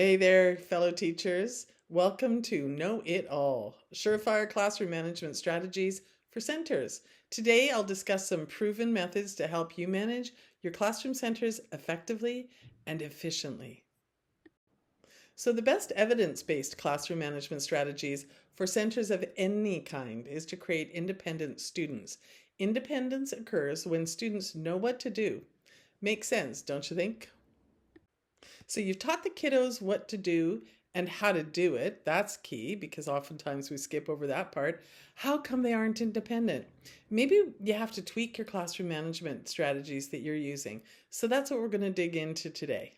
Hey there, fellow teachers. Welcome to Know It All, Surefire Classroom Management Strategies for Centers. Today, I'll discuss some proven methods to help you manage your classroom centers effectively and efficiently. So the best evidence-based classroom management strategies for centers of any kind is to create independent students. Independence occurs when students know what to do. Makes sense, don't you think? So you've taught the kiddos what to do and how to do it. That's key because oftentimes we skip over that part. How come they aren't independent? Maybe you have to tweak your classroom management strategies that you're using. So that's what we're going to dig into today.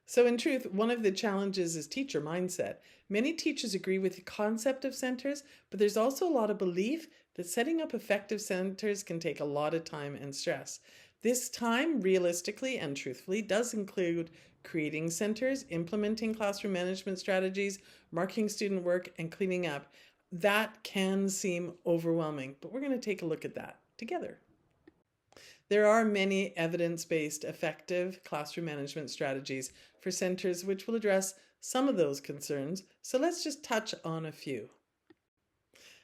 So in truth, one of the challenges is teacher mindset. Many teachers agree with the concept of centers, but there's also a lot of belief that setting up effective centers can take a lot of time and stress. This time, realistically and truthfully, does include creating centers, implementing classroom management strategies, marking student work, and cleaning up. That can seem overwhelming, but we're going to take a look at that together. There are many evidence-based effective classroom management strategies for centers which will address some of those concerns, so let's just touch on a few.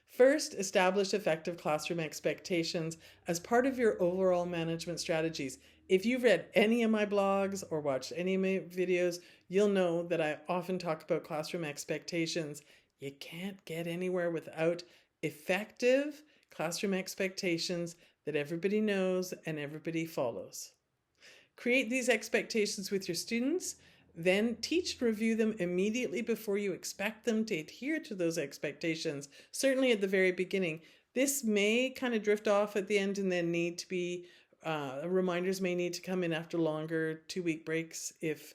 First, establish effective classroom expectations as part of your overall management strategies. If you've read any of my blogs or watched any of my videos, you'll know that I often talk about classroom expectations. You can't get anywhere without effective classroom expectations that everybody knows and everybody follows. Create these expectations with your students, then teach and review them immediately before you expect them to adhere to those expectations, certainly at the very beginning. This may kind of drift off at the end and then need to be, reminders may need to come in after longer 2-week breaks if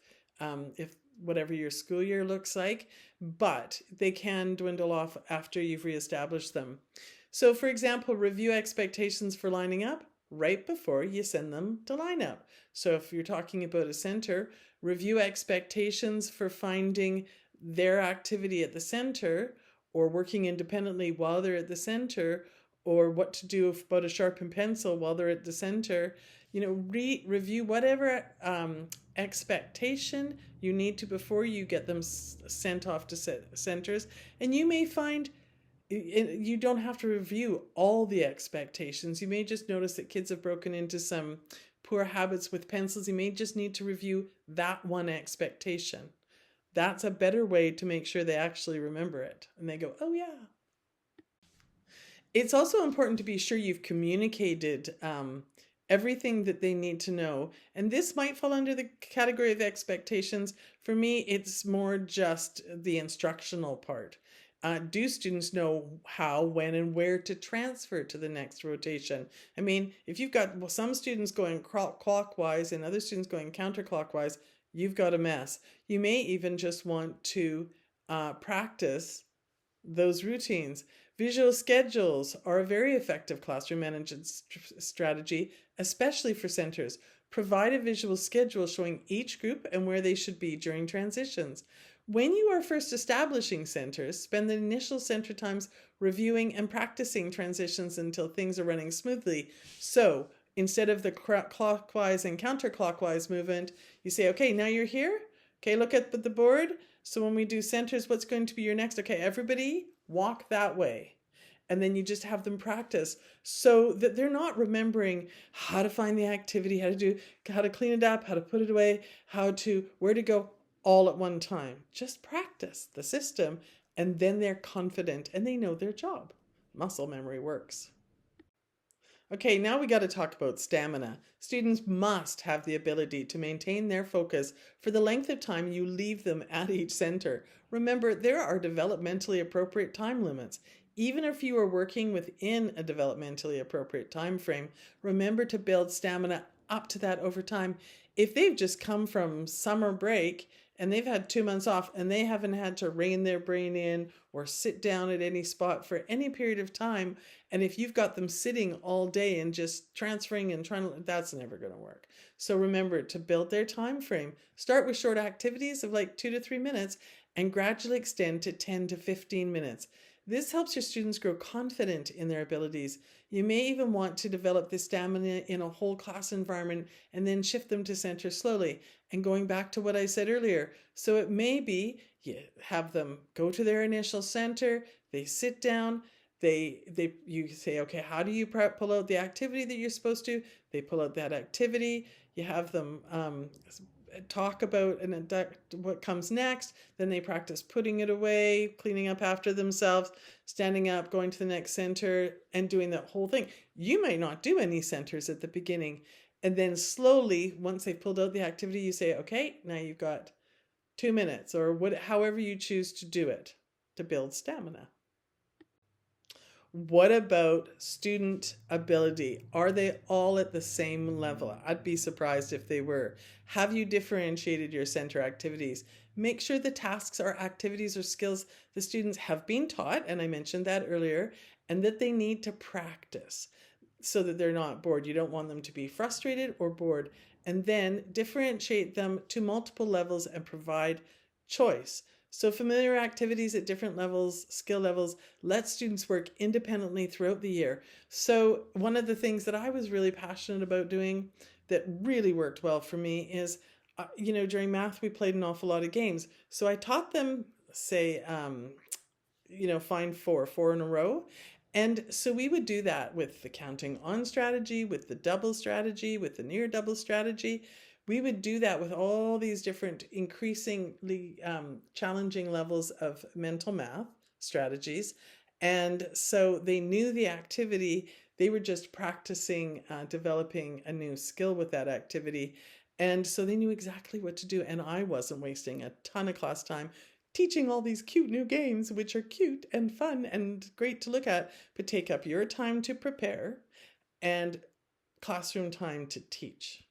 whatever your school year looks like, but they can dwindle off after you've reestablished them. So for example, review expectations for lining up right before you send them to line up. So if you're talking about a center, review expectations for finding their activity at the center or working independently while they're at the center, or what to do about a sharpened pencil while they're at the center. Review whatever expectation you need to before you get them sent off to centers. And you may find you don't have to review all the expectations. You may just notice that kids have broken into some poor habits with pencils. You may just need to review that one expectation. That's a better way to make sure they actually remember it. And they go, oh yeah. It's also important to be sure you've communicated everything that they need to know. And this might fall under the category of expectations. For me, it's more just the instructional part. Do students know how, when, and where to transfer to the next rotation? I mean, if you've got some students going clockwise and other students going counterclockwise, you've got a mess. You may even just want to practice those routines. Visual schedules are a very effective classroom management strategy, especially for centers. Provide a visual schedule showing each group and where they should be during transitions. When you are first establishing centers, spend the initial center times reviewing and practicing transitions until things are running smoothly. So instead of the clockwise and counterclockwise movement, you say, okay, now you're here. Okay, look at the board. So when we do centers, what's going to be your next? Okay, everybody walk that way. And then you just have them practice so that they're not remembering how to find the activity, how to clean it up, how to put it away, where to go all at one time. Just practice the system and then they're confident and they know their job. Muscle memory works. Okay, now we got to talk about stamina. Students must have the ability to maintain their focus for the length of time you leave them at each center. Remember, there are developmentally appropriate time limits. Even if you are working within a developmentally appropriate time frame, remember to build stamina up to that over time. If they've just come from summer break and they've had 2 months off and they haven't had to rein their brain in or sit down at any spot for any period of time, and if you've got them sitting all day and just transferring and that's never going to work. So remember to build their time frame. Start with short activities of like 2 to 3 minutes and gradually extend to 10 to 15 minutes. This helps your students grow confident in their abilities. You may even want to develop this stamina in a whole class environment and then shift them to center slowly. And going back to what I said earlier, so it may be you have them go to their initial center, they sit down, you say, okay, how do you pull out the activity that you're supposed to? They pull out that activity. You have them talk about what comes next. Then they practice putting it away, cleaning up after themselves, standing up, going to the next center, and doing that whole thing. You may not do any centers at the beginning. And then slowly, once they've pulled out the activity, you say, okay, now you've got 2 minutes, or however you choose to do it to build stamina. What about student ability? Are they all at the same level? I'd be surprised if they were. Have you differentiated your center activities? Make sure the tasks or activities or skills the students have been taught, and I mentioned that earlier, and that they need to practice so that they're not bored. You don't want them to be frustrated or bored. And then differentiate them to multiple levels and provide choice. So familiar activities at different levels, skill levels, let students work independently throughout the year. So one of the things that I was really passionate about doing that really worked well for me is, during math, we played an awful lot of games. So I taught them, say, find four in a row. And so we would do that with the counting on strategy, with the double strategy, with the near double strategy. We would do that with all these different increasingly challenging levels of mental math strategies. And so they knew the activity. They were just practicing developing a new skill with that activity. And so they knew exactly what to do. And I wasn't wasting a ton of class time teaching all these cute new games, which are cute and fun and great to look at, but take up your time to prepare and classroom time to teach.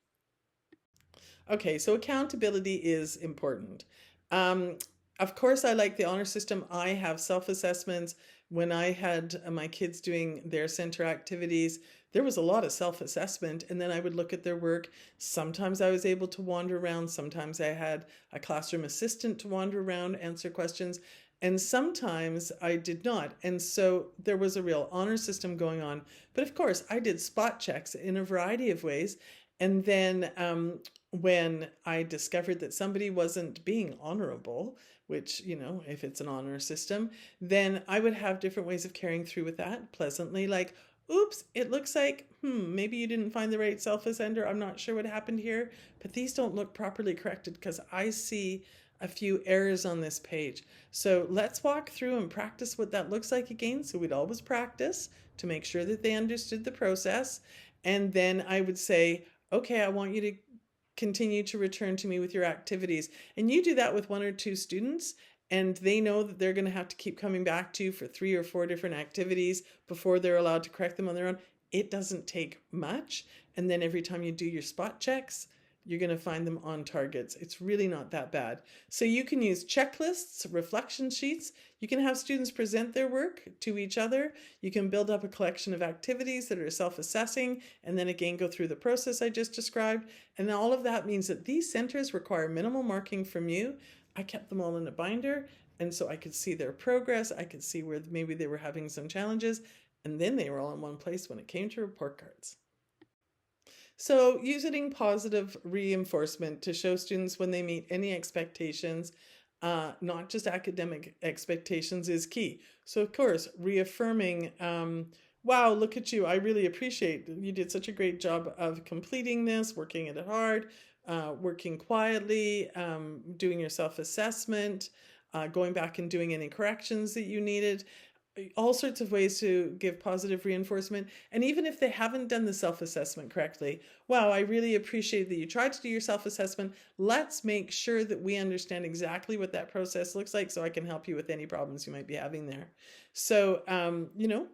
Okay, so accountability is important. Of course, I like the honor system. I have self-assessments. When I had my kids doing their center activities, there was a lot of self-assessment, and then I would look at their work. Sometimes I was able to wander around. Sometimes I had a classroom assistant to wander around, answer questions, and sometimes I did not. And so there was a real honor system going on. But of course, I did spot checks in a variety of ways. And then when I discovered that somebody wasn't being honorable, which, if it's an honor system, then I would have different ways of carrying through with that pleasantly, like, oops, it looks like, maybe you didn't find the right self-assessor. I'm not sure what happened here, but these don't look properly corrected because I see a few errors on this page. So let's walk through and practice what that looks like again. So we'd always practice to make sure that they understood the process. And then I would say, okay, I want you to continue to return to me with your activities. And you do that with 1 or 2 students, and they know that they're going to have to keep coming back to you for 3 or 4 different activities before they're allowed to correct them on their own. It doesn't take much. And then every time you do your spot checks, you're going to find them on targets. It's really not that bad. So you can use checklists, reflection sheets. You can have students present their work to each other. You can build up a collection of activities that are self-assessing, and then again go through the process I just described. And all of that means that these centers require minimal marking from you. I kept them all in a binder, and so I could see their progress. I could see where maybe they were having some challenges, and then they were all in one place when it came to report cards. So using positive reinforcement to show students when they meet any expectations, not just academic expectations, is key. So of course, reaffirming, wow, look at you. I really appreciate you did such a great job of completing this, working at it hard, working quietly, doing your self-assessment, going back and doing any corrections that you needed. All sorts of ways to give positive reinforcement. And even if they haven't done the self-assessment correctly, wow, I really appreciate that you tried to do your self-assessment. Let's make sure that we understand exactly what that process looks like so I can help you with any problems you might be having there. So,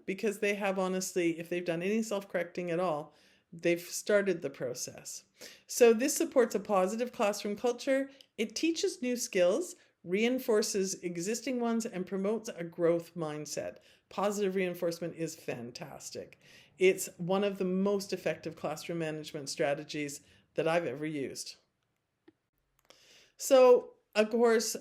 because they have honestly, if they've done any self-correcting at all, they've started the process. So this supports a positive classroom culture. It teaches new skills, reinforces existing ones, and promotes a growth mindset. Positive reinforcement is fantastic. It's one of the most effective classroom management strategies that I've ever used. So Of course,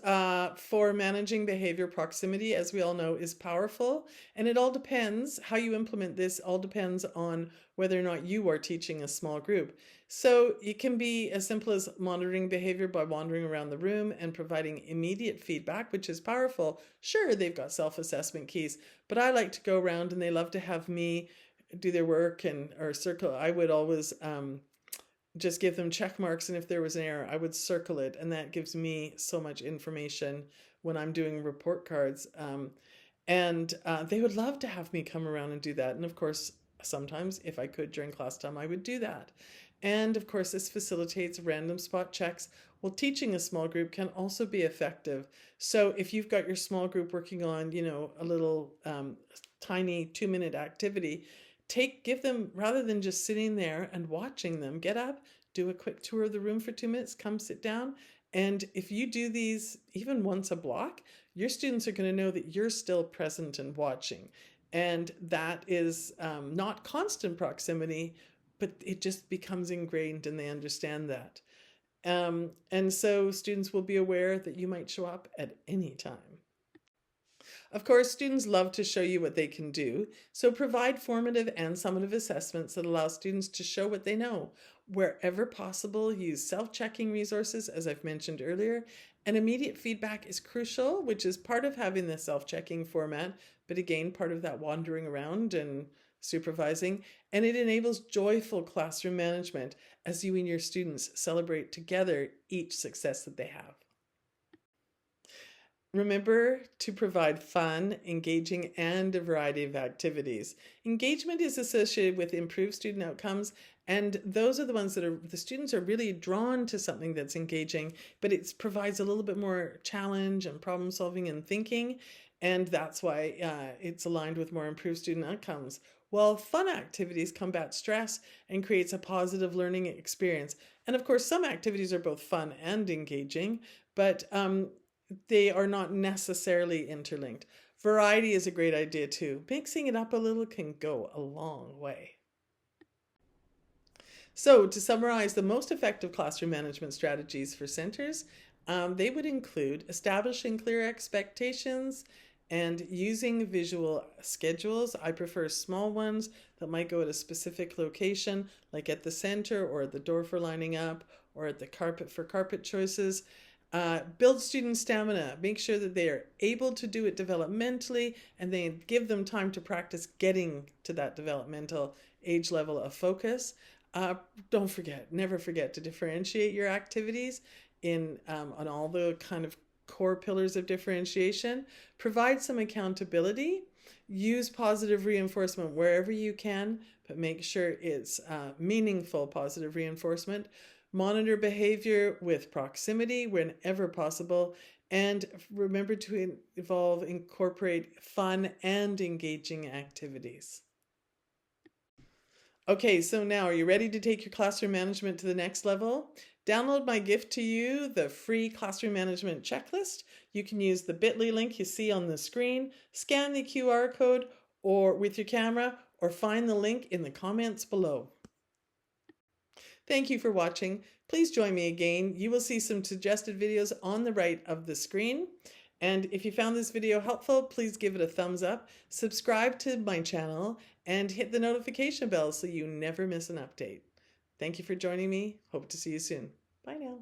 for managing behavior, proximity, as we all know, is powerful. And it all depends how you implement this, all depends on whether or not you are teaching a small group. So it can be as simple as monitoring behavior by wandering around the room and providing immediate feedback, which is powerful. Sure, they've got self-assessment keys, but I like to go around and they love to have me do their work and or circle. I would always just give them check marks, and if there was an error I would circle it, and that gives me so much information when I'm doing report cards. And they would love to have me come around and do that, and of course sometimes if I could during class time I would do that. And of course this facilitates random spot checks. Well, teaching a small group can also be effective. So if you've got your small group working on, a little tiny 2-minute activity, give them, rather than just sitting there and watching them, get up, do a quick tour of the room for 2 minutes, come sit down. And if you do these even once a block, your students are going to know that you're still present and watching. And that is not constant proximity, but it just becomes ingrained and they understand that. And so students will be aware that you might show up at any time. Of course, students love to show you what they can do, so provide formative and summative assessments that allow students to show what they know. Wherever possible, use self-checking resources, as I've mentioned earlier, and immediate feedback is crucial, which is part of having the self-checking format, but again, part of that wandering around and supervising, and it enables joyful classroom management as you and your students celebrate together each success that they have. Remember to provide fun, engaging, and a variety of activities. Engagement is associated with improved student outcomes, and those are the ones that the students are really drawn to something that's engaging, but it provides a little bit more challenge and problem solving and thinking, and that's why it's aligned with more improved student outcomes. While fun activities combat stress and creates a positive learning experience. And of course, some activities are both fun and engaging, but they are not necessarily interlinked. Variety is a great idea too. Mixing it up a little can go a long way. So to summarize the most effective classroom management strategies for centers, they would include establishing clear expectations and using visual schedules. I prefer small ones that might go at a specific location, like at the center or at the door for lining up or at the carpet for carpet choices. Build student stamina. Make sure that they are able to do it developmentally and they give them time to practice getting to that developmental age level of focus. Never forget to differentiate your activities on all the kind of core pillars of differentiation. Provide some accountability. Use positive reinforcement wherever you can, but make sure it's meaningful positive reinforcement. Monitor behavior with proximity whenever possible, and remember to incorporate fun and engaging activities. Okay, so now are you ready to take your classroom management to the next level? Download my gift to you, the free classroom management checklist. You can use the bit.ly link you see on the screen, scan the QR code or with your camera, or find the link in the comments below. Thank you for watching. Please join me again. You will see some suggested videos on the right of the screen. And if you found this video helpful, please give it a thumbs up, subscribe to my channel, and hit the notification bell so you never miss an update. Thank you for joining me. Hope to see you soon. Bye now.